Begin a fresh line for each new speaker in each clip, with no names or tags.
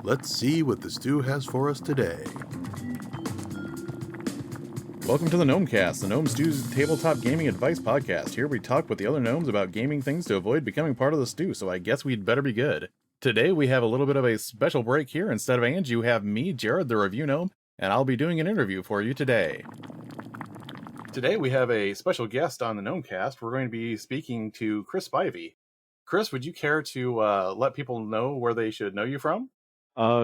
Let's see what the stew has for us today. Welcome to the Gnomecast, the Gnome Stew's tabletop gaming advice podcast. Here we talk with the other gnomes about gaming things to avoid becoming part of the stew, so I guess we'd better be good. Today we have a little bit of a special break here. Instead of Angie, you have me, Jared, the review gnome, and I'll be doing an interview for you today. Today we have a special guest on the Gnomecast. We're going to be speaking to Chris Spivey. Chris, would you care to let people know where they should know you from?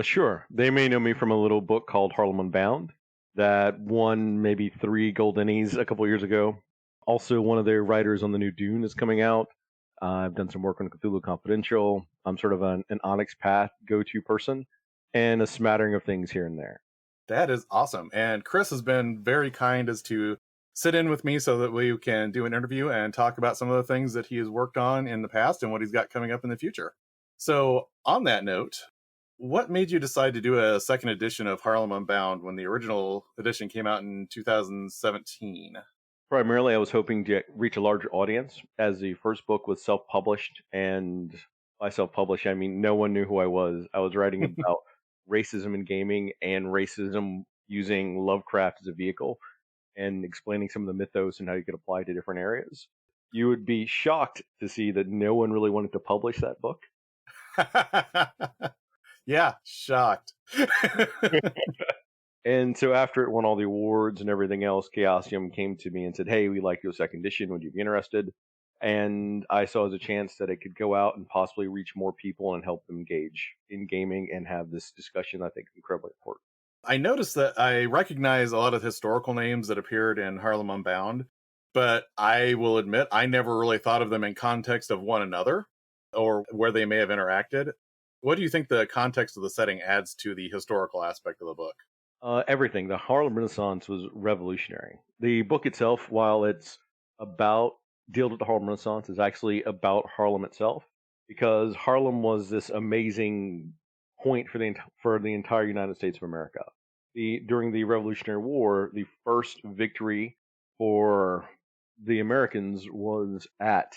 Sure. They may know me from a little book called Harlem Unbound that won maybe 3 gold Ennies a couple years ago. Also, one of their writers on the new Dune is coming out. I've done some work on Cthulhu Confidential. I'm sort of an Onyx Path go-to person, and a smattering of things here and there.
That is awesome. And Chris has been very kind as to sit in with me so that we can do an interview and talk about some of the things that he has worked on in the past and what he's got coming up in the future. So on that note, what made you decide to do a second edition of Harlem Unbound when the original edition came out in 2017?
Primarily, I was hoping to reach a larger audience, as the first book was self-published, and by self-published, I mean no one knew who I was. I was writing about racism in gaming and racism using Lovecraft as a vehicle and explaining some of the mythos and how you could apply it to different areas. You would be shocked to see that no one really wanted to publish that book.
Yeah, shocked.
And so after it won all the awards and everything else, Chaosium came to me and said, "Hey, we like your second edition. Would you be interested?" And I saw as a chance that it could go out and possibly reach more people and help them engage in gaming and have this discussion I think is incredibly important.
I noticed that I recognize a lot of historical names that appeared in Harlem Unbound, but I will admit I never really thought of them in context of one another or where they may have interacted. What do you think the context of the setting adds to the historical aspect of the book?
Everything. The Harlem Renaissance was revolutionary. The book itself, while it's about deals with the Harlem Renaissance, is actually about Harlem itself, because Harlem was this amazing point for the entire United States of America. During the Revolutionary War, the first victory for the Americans was at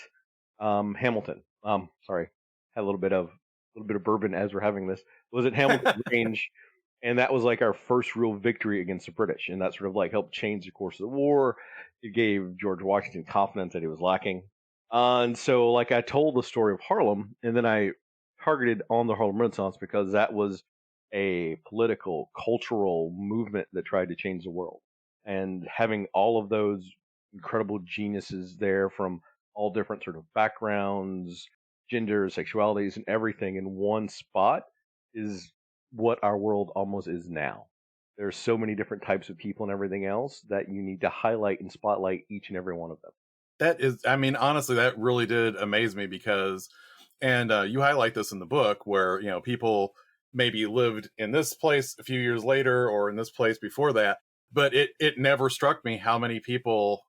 Hamilton. Sorry, had a little bit of bourbon as we're having this. It was at Hamilton Range. And that was like our first real victory against the British. And that sort of like helped change the course of the war. It gave George Washington confidence that he was lacking. And so like I told the story of Harlem, and then I targeted on the Harlem Renaissance because that was a political, cultural movement that tried to change the world. And having all of those incredible geniuses there from all different sort of backgrounds, genders, sexualities, and everything in one spot is what our world almost is now. There's so many different types of people and everything else that you need to highlight and spotlight each and every one of them.
That is, I mean, honestly, that really did amaze me because, and you highlight this in the book where, you know, people maybe lived in this place a few years later or in this place before that, but it never struck me how many people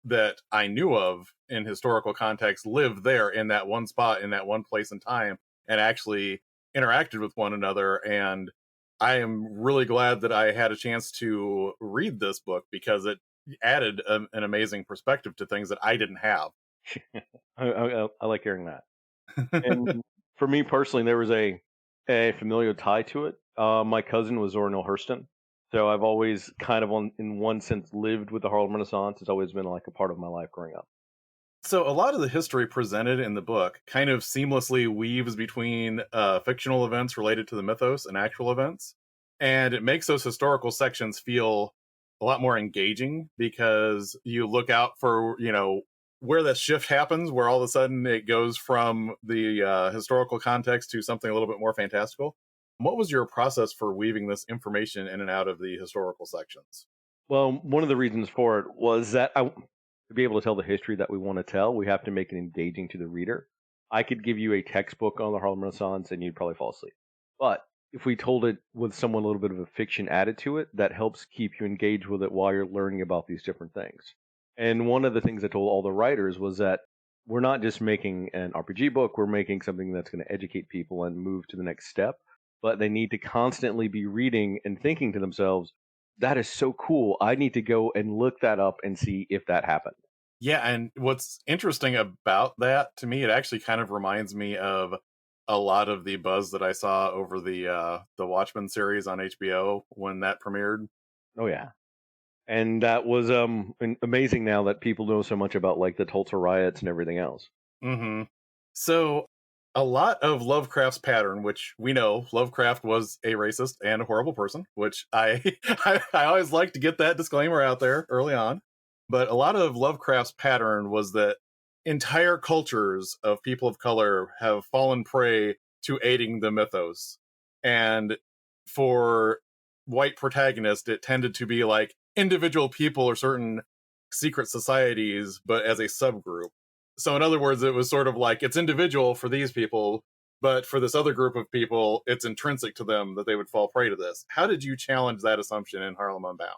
that I knew of in historical context lived there in that one spot, in that one place and time, and actually interacted with one another. And I am really glad that I had a chance to read this book because it added an amazing perspective to things that I didn't have.
I like hearing that. And for me personally, there was a familial tie to it. My cousin was Zora Hurston. So I've always kind of, in one sense, lived with the Harlem Renaissance. It's always been like a part of my life growing up.
So a lot of the history presented in the book kind of seamlessly weaves between fictional events related to the mythos and actual events. And it makes those historical sections feel a lot more engaging because you look out for, you know, where that shift happens, where all of a sudden it goes from the historical context to something a little bit more fantastical. What was your process for weaving this information in and out of the historical sections?
Well, one of the reasons for it was that to be able to tell the history that we want to tell, we have to make it engaging to the reader. I could give you a textbook on the Harlem Renaissance and you'd probably fall asleep. But if we told it with someone a little bit of a fiction added to it, that helps keep you engaged with it while you're learning about these different things. And one of the things I told all the writers was that we're not just making an RPG book, we're making something that's going to educate people and move to the next step. But they need to constantly be reading and thinking to themselves, that is so cool. I need to go and look that up and see if that happened.
Yeah, and what's interesting about that, to me, it actually kind of reminds me of a lot of the buzz that I saw over the Watchmen series on HBO when that premiered.
Oh yeah, and that was amazing. Now that people know so much about like the Tulsa riots and everything else.
Hmm. So, a lot of Lovecraft's pattern, which we know Lovecraft was a racist and a horrible person, which I always like to get that disclaimer out there early on. But a lot of Lovecraft's pattern was that entire cultures of people of color have fallen prey to aiding the mythos. And for white protagonists, it tended to be like individual people or certain secret societies, but as a subgroup. So, in other words, it was sort of like it's individual for these people, but for this other group of people, it's intrinsic to them that they would fall prey to this. How did you challenge that assumption in Harlem Unbound?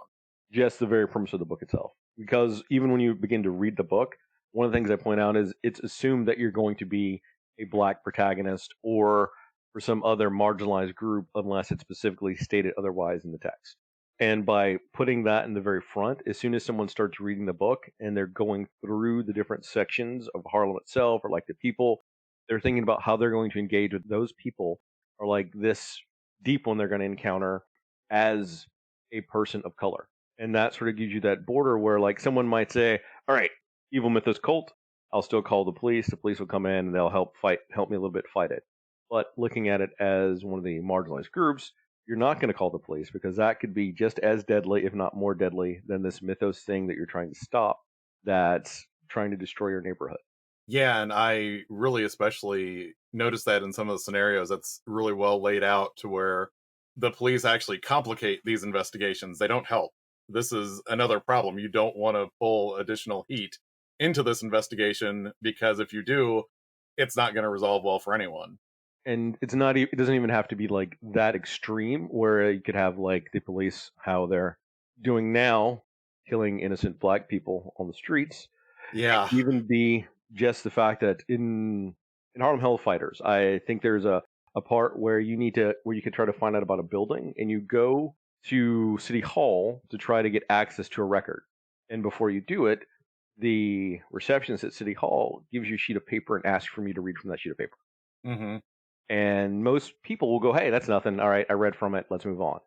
Just the very premise of the book itself. Because even when you begin to read the book, one of the things I point out is it's assumed that you're going to be a black protagonist or for some other marginalized group unless it's specifically stated otherwise in the text. And by putting that in the very front, as soon as someone starts reading the book and they're going through the different sections of Harlem itself or like the people, they're thinking about how they're going to engage with those people or like this deep one they're going to encounter as a person of color. And that sort of gives you that border where like someone might say, all right, evil mythos cult, I'll still call the police. The police will come in and they'll help me a little bit fight it. But looking at it as one of the marginalized groups, you're not going to call the police because that could be just as deadly, if not more deadly, than this mythos thing that you're trying to stop that's trying to destroy your neighborhood.
Yeah, and I really especially noticed that in some of the scenarios that's really well laid out to where the police actually complicate these investigations. They don't help. This is another problem. You don't want to pull additional heat into this investigation because if you do, it's not going to resolve well for anyone.
And it's not, it doesn't even have to be like that extreme where you could have like the police, how they're doing now, killing innocent black people on the streets.
Yeah.
Even be just the fact that in Harlem Hellfighters, I think there's a part where where you can try to find out about a building and you go to City Hall to try to get access to a record. And before you do it, the receptionist at City Hall gives you a sheet of paper and asks for me to read from that sheet of paper.
Hmm.
And most people will go, hey, that's nothing. All right, I read from it. Let's move on.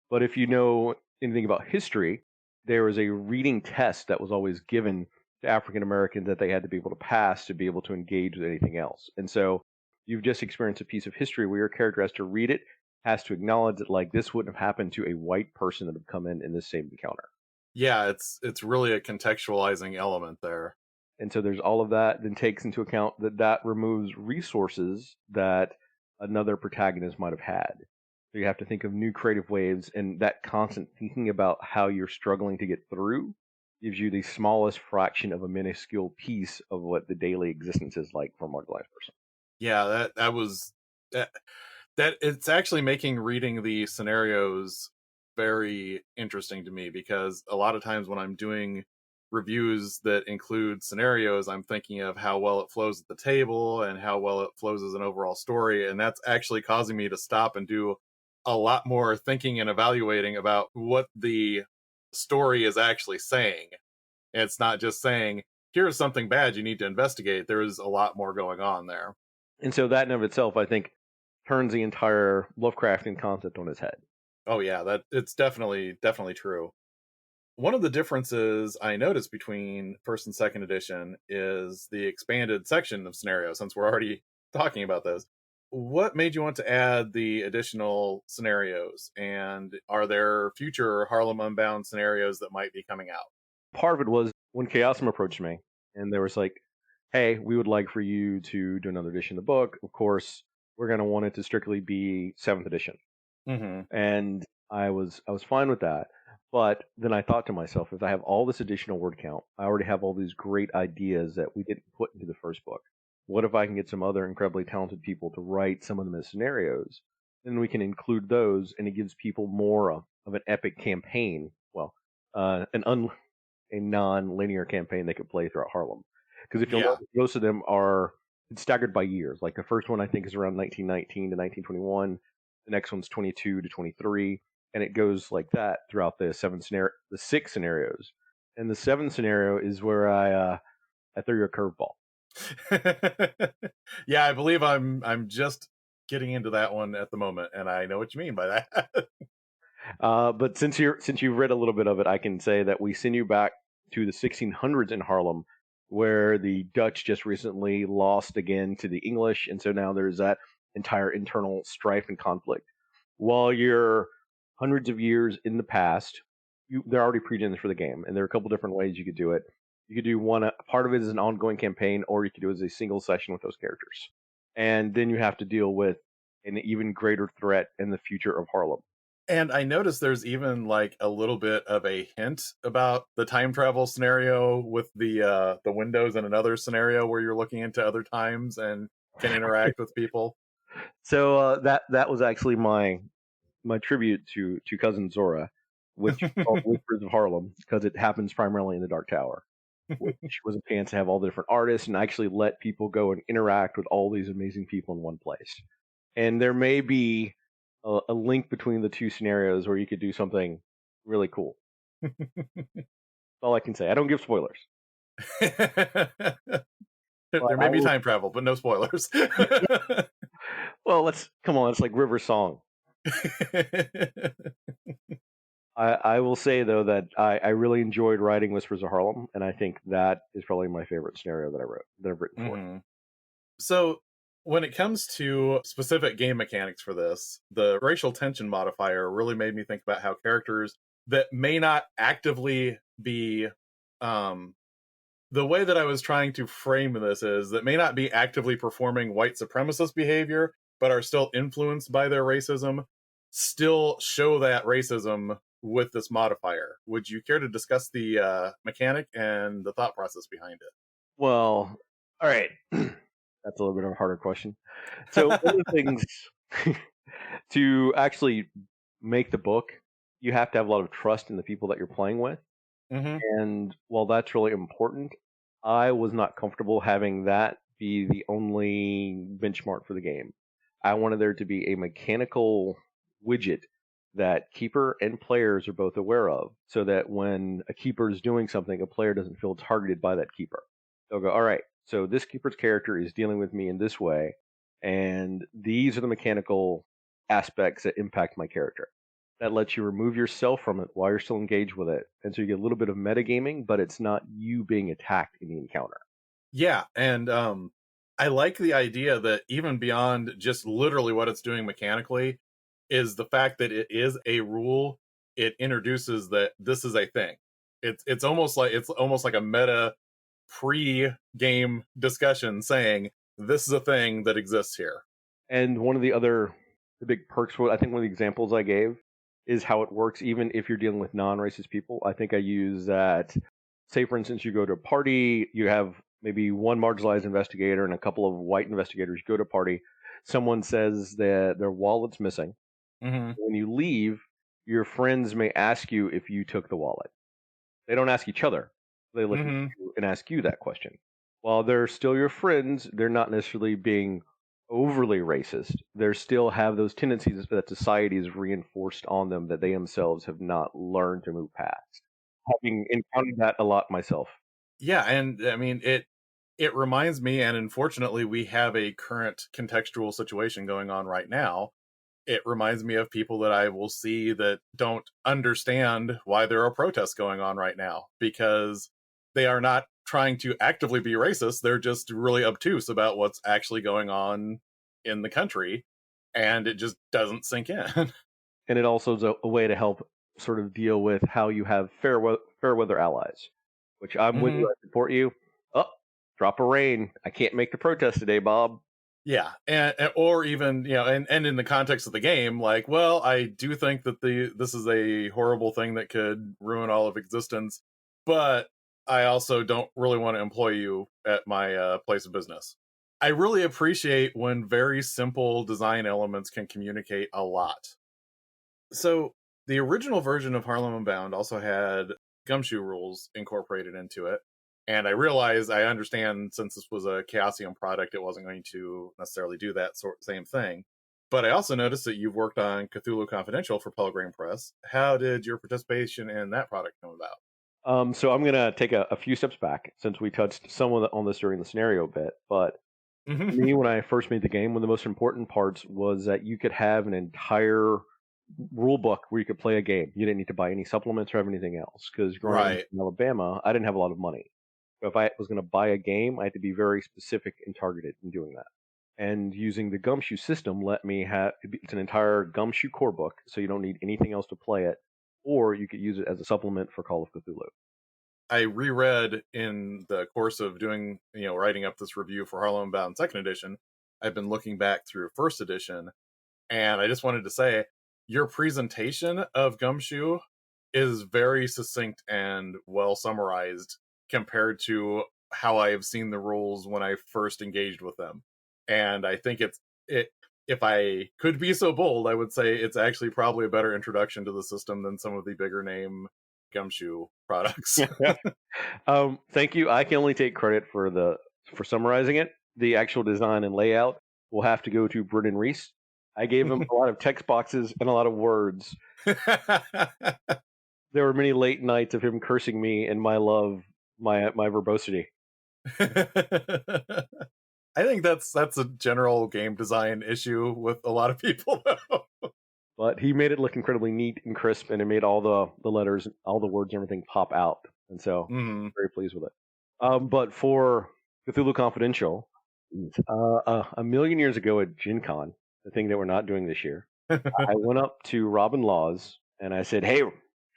But if you know anything about history, there was a reading test that was always given to African Americans that they had to be able to pass to be able to engage with anything else. And so you've just experienced a piece of history where your character has to read it, has to acknowledge that like this wouldn't have happened to a white person that had come in this same encounter.
Yeah, it's really a contextualizing element there.
And so there's all of that, then takes into account that that removes resources that another protagonist might have had. So you have to think of new creative ways, and that constant thinking about how you're struggling to get through gives you the smallest fraction of a minuscule piece of what the daily existence is like for a marginalized person.
Yeah, that was that that it's actually making reading the scenarios very interesting to me because a lot of times when I'm doing reviews that include scenarios, I'm thinking of how well it flows at the table and how well it flows as an overall story. And that's actually causing me to stop and do a lot more thinking and evaluating about what the story is actually saying. It's not just saying, here's something bad you need to investigate. There's a lot more going on there.
And so that in of itself, I think, turns the entire Lovecraftian concept on its head.
Oh yeah, that it's definitely true. One of the differences I noticed between first and second edition is the expanded section of scenarios, since we're already talking about this. What made you want to add the additional scenarios? And are there future Harlem Unbound scenarios that might be coming out?
Part of it was when Chaosium approached me, and they was like, "Hey, we would like for you to do another edition of the book. Of course, we're going to want it to strictly be seventh edition."
Hmm.
And I was fine with that. But then I thought to myself, if I have all this additional word count, I already have all these great ideas that we didn't put into the first book. What if I can get some other incredibly talented people to write some of them as scenarios? Then we can include those, and it gives people more of an epic campaign. Well, a non-linear campaign they could play throughout Harlem. Because if you'll
Yeah.
notice, most of them are it's staggered by years. Like the first one I think is around 1919 to 1921. The next one's 22 to 23, and it goes like that throughout the six scenarios. And the seventh scenario is where I threw you a curveball.
Yeah, I believe I'm just getting into that one at the moment, and I know what you mean by that.
But since you've read a little bit of it, I can say that we send you back to the 1600s in Harlem, where the Dutch just recently lost again to the English, and so now there's that entire internal strife and conflict. While you're hundreds of years in the past, they're already pre-gens for the game, and there are a couple different ways you could do it. You could do one part of it as an ongoing campaign, or you could do it as a single session with those characters, and then you have to deal with an even greater threat in the future of Harlem.
And I noticed there's even like a little bit of a hint about the time travel scenario with the windows and another scenario where you're looking into other times and can interact with people.
So that was actually my tribute to cousin Zora, which is called Whispers of Harlem because it happens primarily in the Dark Tower, which was a chance to have all the different artists and actually let people go and interact with all these amazing people in one place. And there may be a link between the two scenarios where you could do something really cool. That's all I can say. I don't give spoilers, but
There may
I
be
will.
time travel, but no spoilers.
Well, let's come on. It's like River Song. I will say though that I really enjoyed writing Whispers of Harlem, and I think that is probably my favorite scenario that I wrote that I've written for it.
Mhm. So, when it comes to specific game mechanics for this, the racial tension modifier really made me think about how characters that may not actively be um, the way that I was trying to frame this is that may not be actively performing white supremacist behavior, but are still influenced by their racism, still show that racism with this modifier. Would you care to discuss the mechanic and the thought process behind
Well, all right, that's a little bit of a harder question. So one of
it?
the things to actually make the book, you have to have a lot of trust in the people that you're playing with,
Hmm.
and while that's really important, I was not comfortable having that be the only benchmark for the game. I wanted there to be a mechanical widget that keeper and players are both aware of, so that when a keeper is doing something, a player doesn't feel targeted by that keeper. They'll go, all right, so this keeper's character is dealing with me in this way, and these are the mechanical aspects that impact my character. That lets you remove yourself from it while you're still engaged with it. And so you get a little bit of metagaming, but it's not you being attacked in the encounter.
Yeah, and I like the idea that even beyond just literally what it's doing mechanically is the fact that it is a rule. It introduces that this is a thing. It's almost like a meta pre-game discussion saying this is a thing that exists here.
And one of the big perks, I think one of the examples I gave is how it works even if you're dealing with non-racist people. I think I use that, say for instance, you go to a party, you have maybe one marginalized investigator and a couple of white investigators. You go to a party, someone says that their wallet's missing.
Hmm.
When you leave, your friends may ask you if you took the wallet. They don't ask each other. They look at
Hmm.
you and ask you that question. While they're still your friends, they're not necessarily being overly racist. They still have those tendencies that society has reinforced on them that they themselves have not learned to move past. Having encountered that a lot myself.
Yeah, and I mean it reminds me, and unfortunately we have a current contextual situation going on right now. It reminds me of people that I will see that don't understand why there are protests going on right now because they are not trying to actively be racist. They're just really obtuse about what's actually going on in the country, and it just doesn't sink in.
And it also is a way to help sort of deal with how you have fair weather allies, which I'm with
Hmm.
you. I support you. Oh, drop a rain. I can't make the protest today, Bob.
Yeah, or even and in the context of the game, like, well, I do think that this is a horrible thing that could ruin all of existence, but I also don't really want to employ you at my place of business. I really appreciate when very simple design elements can communicate a lot. So the original version of Harlem Unbound also had gumshoe rules incorporated into it. And I realize I understand since this was a Chaosium product, it wasn't going to necessarily do that same thing. But I also noticed that you've worked on Cthulhu Confidential for Pelgrane Press. How did your participation in that product come about?
So I'm gonna take a few steps back since we touched somewhat on this during the scenario bit. But for me, when I first made the game, one of the most important parts was that you could have an entire rule book where you could play a game. You didn't need to buy any supplements or have anything else. Because growing up
Right.
in Alabama, I didn't have a lot of money. So if I was going to buy a game, I had to be very specific and targeted in doing that. And using the Gumshoe system let me have it's an entire Gumshoe core book, so you don't need anything else to play it, or you could use it as a supplement for Call of Cthulhu.
I reread in the course of doing, writing up this review for Harlem Unbound Second Edition. I've been looking back through First Edition, and I just wanted to say your presentation of Gumshoe is very succinct and well summarized compared to how I have seen the rules when I first engaged with them. And I think it if I could be so bold, I would say it's actually probably a better introduction to the system than some of the bigger name Gumshoe products.
Thank you. I can only take credit for summarizing it. The actual design and layout will have to go to Brendan Reese. I gave him a lot of text boxes and a lot of words. There were many late nights of him cursing me and my love, my verbosity.
I think that's a general game design issue with a lot of people though.
But he made it look incredibly neat and crisp, and it made all the letters, all the words, and everything pop out. And so,
Mhm.
very pleased with it. But for Cthulhu Confidential, a million years ago at Gen Con, the thing that we're not doing this year, I went up to Robin Laws and I said, "Hey,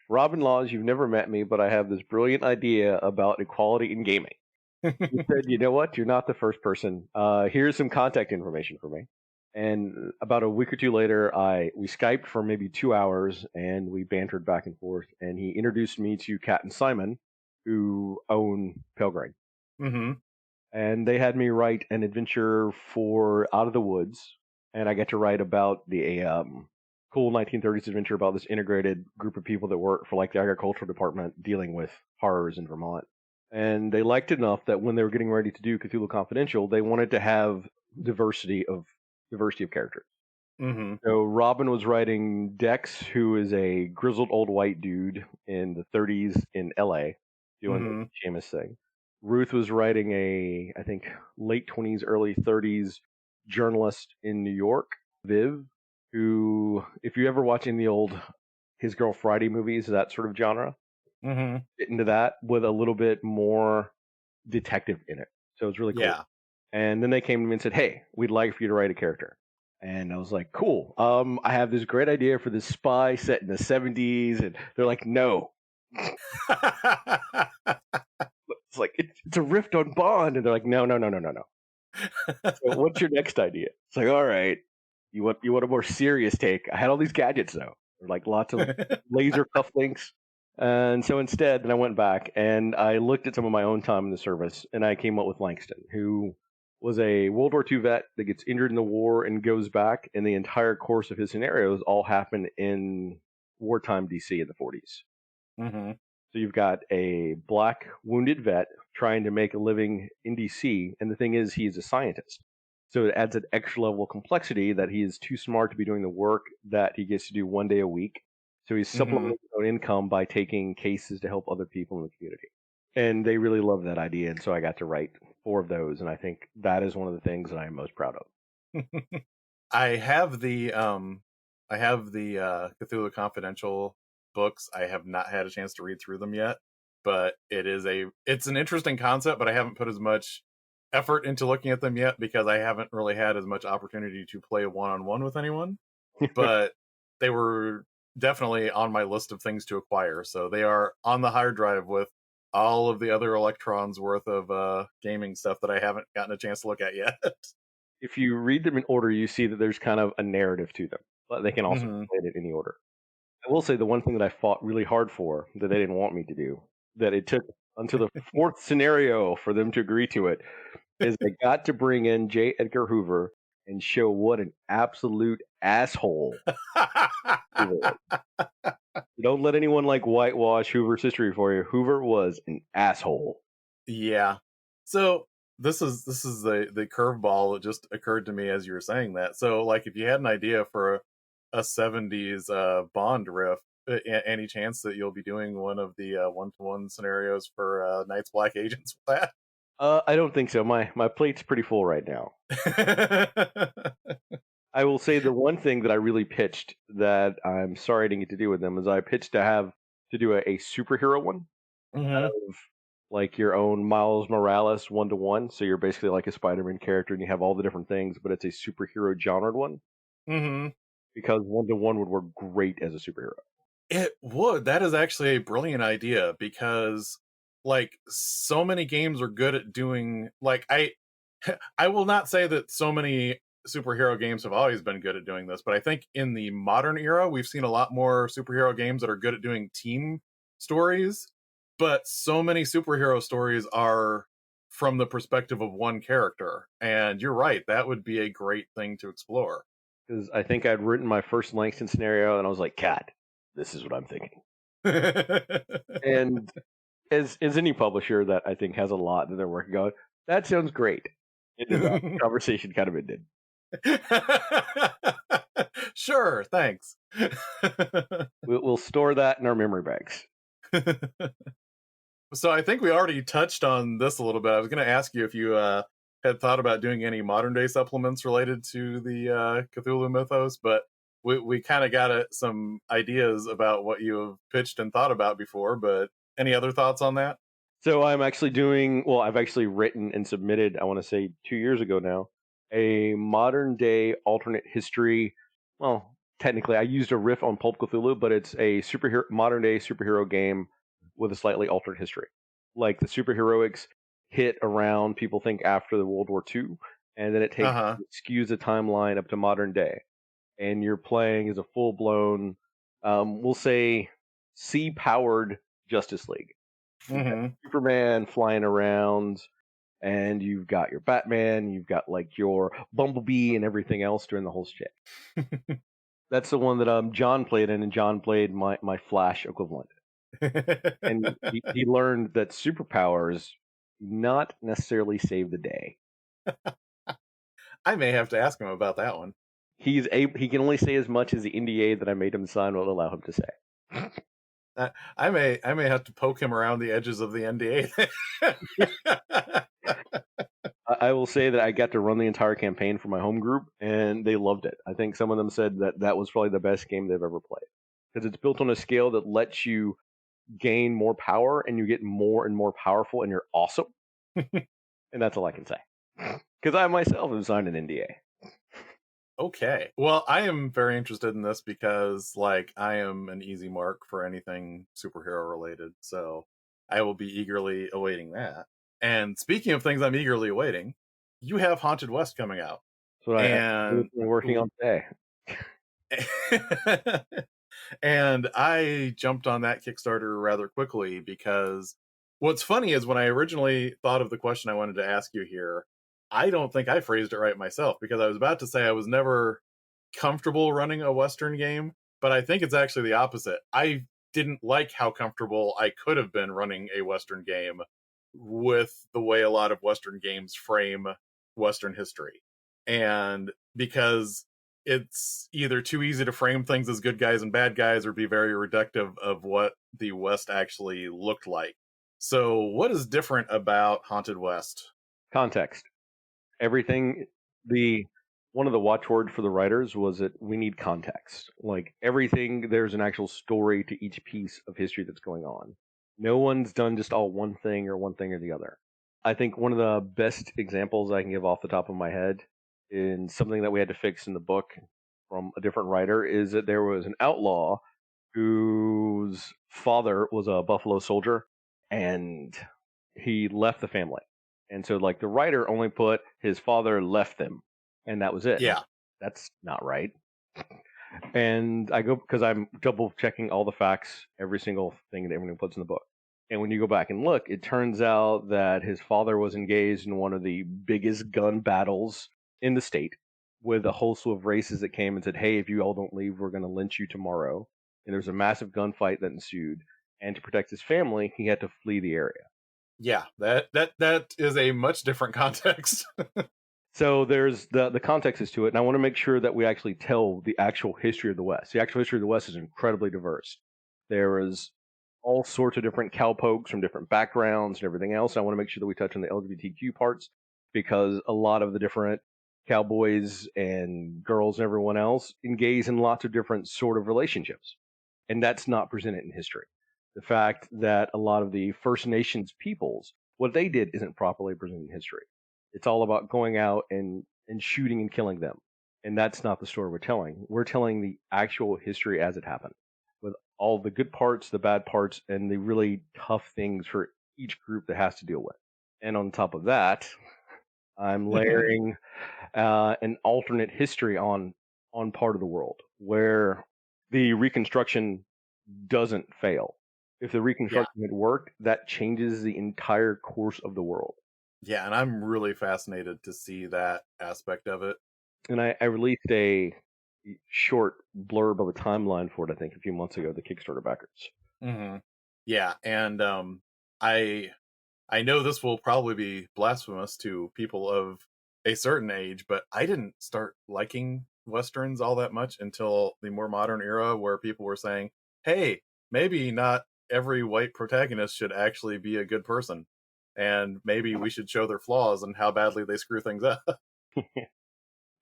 Robin Laws, you've never met me, but I have this brilliant idea about equality in gaming." He said, "You know what? You're not the first person. Here's some contact information for me." And about a week or two later, we Skyped for maybe 2 hours and we bantered back and forth. And he introduced me to Kat and Simon, who own Pelgrane.
Mhm.
And they had me write an adventure for Out of the Woods. And I get to write about the cool 1930s adventure about this integrated group of people that work for like the agricultural department dealing with horrors in Vermont. And they liked it enough that when they were getting ready to do Cthulhu Confidential, they wanted to have diversity of characters.
Mhm.
So Robin was writing Dex, who is a grizzled old white dude in the 30s in LA, doing the
Mhm.
Seamus thing. Ruth was writing a, I think, late 20s, early 30s journalist in New York, Viv, who, if you ever watching the old His Girl Friday movies, that sort of genre,
Mhm.
get into that with a little bit more detective in it. So it's really cool.
Yeah.
And then they came to me and said, "Hey, we'd like for you to write a character." And I was like, "Cool. I have this great idea for this spy set in the 70s." And they're like, "No." It's like, it's a rift on Bond. And they're like, "No, no, no, no, no, no. So what's your next idea?" It's like, "All right. You want a more serious take." I had all these gadgets, though. Like lots of laser cufflinks. And so instead, then I went back and I looked at some of my own time in the service, and I came up with Langston, who was a World War II vet that gets injured in the war and goes back, and the entire course of his scenarios all happen in wartime DC in the 40s.
Mhm.
So you've got a black wounded vet trying to make a living in DC, and the thing is, he's a scientist. So it adds an extra level of complexity that he is too smart to be doing the work that he gets to do 1 day a week. So he's
Mhm.
supplementing his own income by taking cases to help other people in the community. And they really love that idea, and so I got to write 4 of those, and I think that is one of the things that I am most proud of.
I have the Cthulhu Confidential books. I have not had a chance to read through them yet, but it's an interesting concept, but I haven't put as much effort into looking at them yet because I haven't really had as much opportunity to play one-on-one with anyone. But they were definitely on my list of things to acquire. So they are on the hard drive with all of the other electrons worth of gaming stuff that I haven't gotten a chance to look at yet.
If you read them in order, you see that there's kind of a narrative to them, but they can also be
Hmm.
played in any order. I will say the one thing that I fought really hard for that they didn't want me to do, that it took until the fourth scenario for them to agree to it, is I got to bring in J. Edgar Hoover and show what an absolute asshole Hoover is. Don't let anyone like whitewash Hoover's history for you. Hoover was an asshole.
Yeah. So this is the curveball that just occurred to me as you were saying that. So like if you had an idea for a 70s Bond riff, any chance that you'll be doing one of the one-to-one scenarios for Night's Black Agents with
I don't think so. My plate's pretty full right now.
that?
I will say the one thing that I really pitched that I'm sorry I didn't get to do with them is I pitched to do a superhero one
Hmm.
of like your own Miles Morales one to one. So you're basically like a Spider-Man character and you have all the different things, but it's a superhero genred one
Hmm.
because one to one would work great as a superhero.
It would. That is actually a brilliant idea because like so many games are good at doing like I will not say that so many superhero games have always been good at doing this, but I think in the modern era we've seen a lot more superhero games that are good at doing team stories, but so many superhero stories are from the perspective of one character. And you're right, that would be a great thing to explore.
Because I think I'd written my first Langston scenario and I was like, God, this is what I'm thinking. And as any publisher that I think has a lot that they're working on, that sounds great. It did that. Conversation kind of ended.
Sure, thanks.
We'll store that in our memory banks.
So I think we already touched on this a little bit. I was going to ask you if you had thought about doing any modern day supplements related to the Cthulhu mythos, but we kind of got some ideas about what you have pitched and thought about before. But any other thoughts on that?
So I'm actually doing, well, I've actually written and submitted, I want to say 2 years ago now, a modern day alternate history. Well, technically, I used a riff on Pulp Cthulhu, but it's a superhero, modern day superhero game with a slightly altered history. Like the superheroics hit around, people think, after the World War II, and then
Uh huh.
it skews the timeline up to modern day. And you're playing as a full blown, we'll say, sea powered Justice League. You've got
Hmm.
Superman flying around, and you've got your Batman, you've got like your Bumblebee and everything else during the whole shit. That's the one that John played in, and John played my Flash equivalent. And he learned that superpowers not necessarily save the day.
I may have to ask him about that one.
He can only say as much as the NDA that I made him sign will allow him to say.
I may have to poke him around the edges of the NDA.
I will say that I got to run the entire campaign for my home group, and they loved it. I think some of them said that that was probably the best game they've ever played because it's built on a scale that lets you gain more power, and you get more and more powerful, and you're awesome. And that's all I can say because I myself have signed an NDA.
Okay. Well, I am very interested in this because, like, I am an easy mark for anything superhero related. So I will be eagerly awaiting that. And speaking of things I'm eagerly awaiting, you have Haunted West coming out.
That's what I've
And
been working on today.
and I jumped on that Kickstarter rather quickly because what's funny is when I originally thought of the question I wanted to ask you here, I don't think I phrased it right myself because I was about to say I was never comfortable running a Western game, but I think it's actually the opposite. I didn't like how comfortable I could have been running a Western game with the way a lot of Western games frame Western history. And because it's either too easy to frame things as good guys and bad guys or be very reductive of what the West actually looked like. So, what is different about Haunted West?
Context. Everything the one of the watchword for the writers was that we need context. Like everything, there's an actual story to each piece of history that's going on. No one's done just all one thing or the other. I think one of the best examples I can give off the top of my head in something that we had to fix in the book from a different writer is that there was an outlaw whose father was a Buffalo soldier and he left the family. And so, like, the writer only put his father left them, and that was it. And I'm
Yeah.
like, that's not right. And I go because I'm double checking all the facts, every single thing that everyone puts in the book. And when you go back and look, it turns out that his father was engaged in one of the biggest gun battles in the state with a whole slew of races that came and said, hey, if you all don't leave, we're going to lynch you tomorrow. And there was a massive gunfight that ensued. And to protect his family, he had to flee the area.
Yeah, that is a much different context.
So there's the context is to it, and I want to make sure that we actually tell the actual history of the West. The actual history of the West is incredibly diverse. There is all sorts of different cowpokes from different backgrounds and everything else. I want to make sure that we touch on the LGBTQ parts because a lot of the different cowboys and girls and everyone else engage in lots of different sort of relationships. And that's not presented in history. The fact that a lot of the First Nations peoples, what they did isn't properly presented in history. It's all about going out and shooting and killing them. And that's not the story we're telling. We're telling the actual history as it happened, with all the good parts, the bad parts, and the really tough things for each group that has to deal with. And on top of that, I'm layering an alternate history on part of the world where the Reconstruction doesn't fail. If the
Yeah.
Reconstruction had worked, that changes the entire course of the world.
Yeah, and I'm really fascinated to see that aspect of it.
And I released a short blurb of a timeline for it, I think, a few months ago, the Kickstarter backers.
Hmm. Yeah, and I I know this will probably be blasphemous to people of a certain age, but I didn't start liking westerns all that much until the more modern era, where people were saying, "Hey, maybe not every white protagonist should actually be a good person, and maybe we should show their flaws and how badly they screw things up."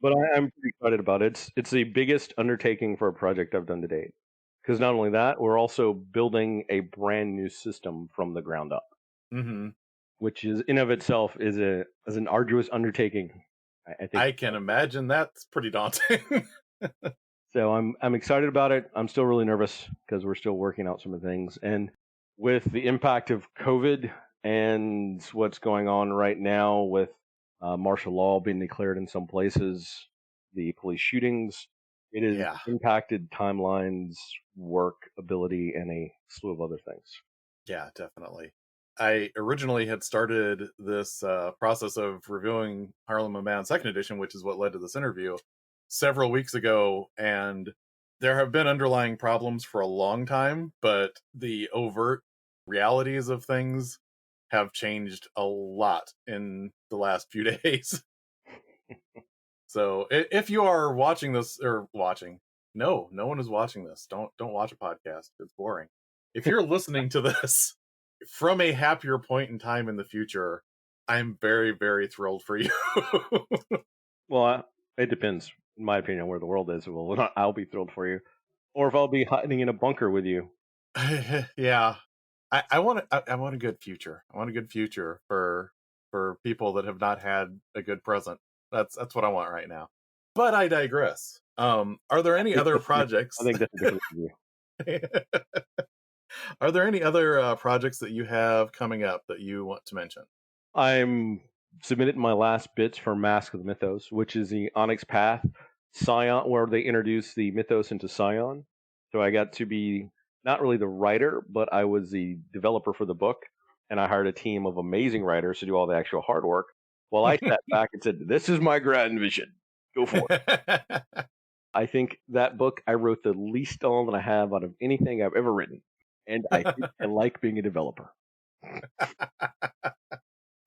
But I'm pretty excited about it. It's the biggest undertaking for a project I've done to date. Because not only that, we're also building a brand new system from the ground up,
Hmm.
which is in of itself is an arduous undertaking. I think
I can imagine that's pretty daunting.
so. I'm excited about it. I'm still really nervous because we're still working out some of the things, and with the impact of COVID and what's going on right now with martial law being declared in some places, the police shootings, it has
Yeah.
impacted timelines, work ability, and a slew of other things.
Yeah, definitely. I originally had started this process of reviewing Harlem Unbound Second Edition, which is what led to this interview, several weeks ago, and there have been underlying problems for a long time, but the overt realities of things have changed a lot in the last few days. So if you are watching this or watching, no, no one is watching this. Don't watch a podcast. It's boring. If you're listening to this from a happier point in time in the future, I'm very, very thrilled for you.
Well, it depends, in my opinion, where the world is. Well, I'll be thrilled for you, or if I'll be hiding in a bunker with you.
Yeah. I want a good future. I want a good future for people that have not had a good present. That's what I want right now. But I digress. Are there
I
any
think
other
that's a different. I
projects?
think that's a different view.
Are there any other projects that you have coming up that you want to mention?
I'm submitted my last bits for Mask of the Mythos, which is the Onyx Path Scion, where they introduce the mythos into Scion. So I got to be not really the writer, but I was the developer for the book, and I hired a team of amazing writers to do all the actual hard work. While I sat back and said, "This is my grand vision. Go for it." I think that book I wrote the least on that I have out of anything I've ever written, and I think I like being a developer.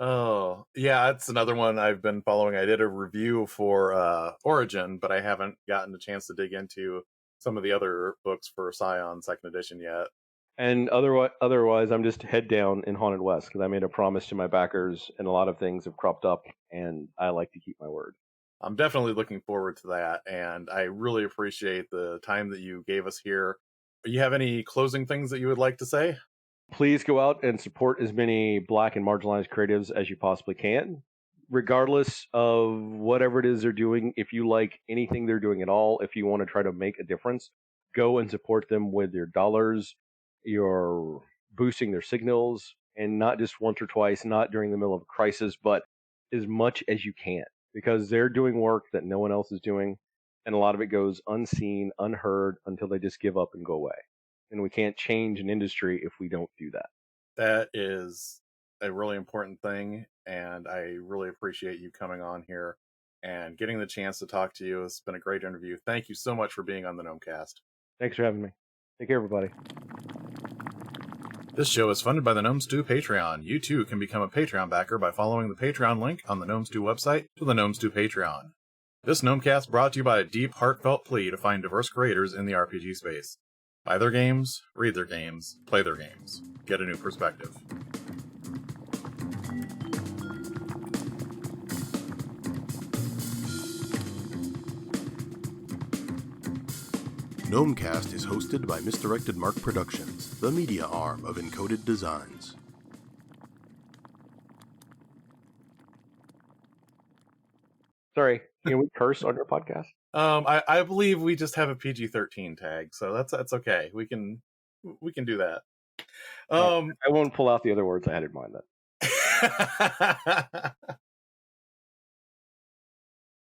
Oh, yeah, that's another one I've been following. I did a review for Origin, but I haven't gotten a chance to dig into some of the other books for Scion Second Edition yet.
And otherwise, I'm just head down in Haunted West because I made a promise to my backers, and a lot of things have cropped up, and I like to keep my word.
I'm definitely looking forward to that, and I really appreciate the time that you gave us here. You have any closing things that you would like to say?
Please go out and support as many Black and marginalized creatives as you possibly can, regardless of whatever it is they're doing. If you like anything they're doing at all, if you want to try to make a difference, go and support them with your dollars, your boosting their signals, and not just once or twice, not during the middle of a crisis, but as much as you can, because they're doing work that no one else is doing. And a lot of it goes unseen, unheard until they just give up and go away. And we can't change an industry if we don't do that.
That is a really important thing, and I really appreciate you coming on here and getting the chance to talk to you. It's been a great interview. Thank you so much for being on the Gnomecast.
Thanks for having me. Take care, everybody.
This show is funded by the Gnome Stew Patreon. You too can become a Patreon backer by following the Patreon link on the Gnome Stew website to the Gnome Stew Patreon. This Gnomecast brought to you by a deep, heartfelt plea to find diverse creators in the RPG space. Buy their games, read their games, play their games. Get a new perspective.
Gnomecast is hosted by Misdirected Mark Productions, the media arm of Encoded Designs.
Sorry, can we curse on your podcast?
I believe we just have a PG-13 tag, so that's okay. We can do that.
I won't pull out the other words I had in mind then.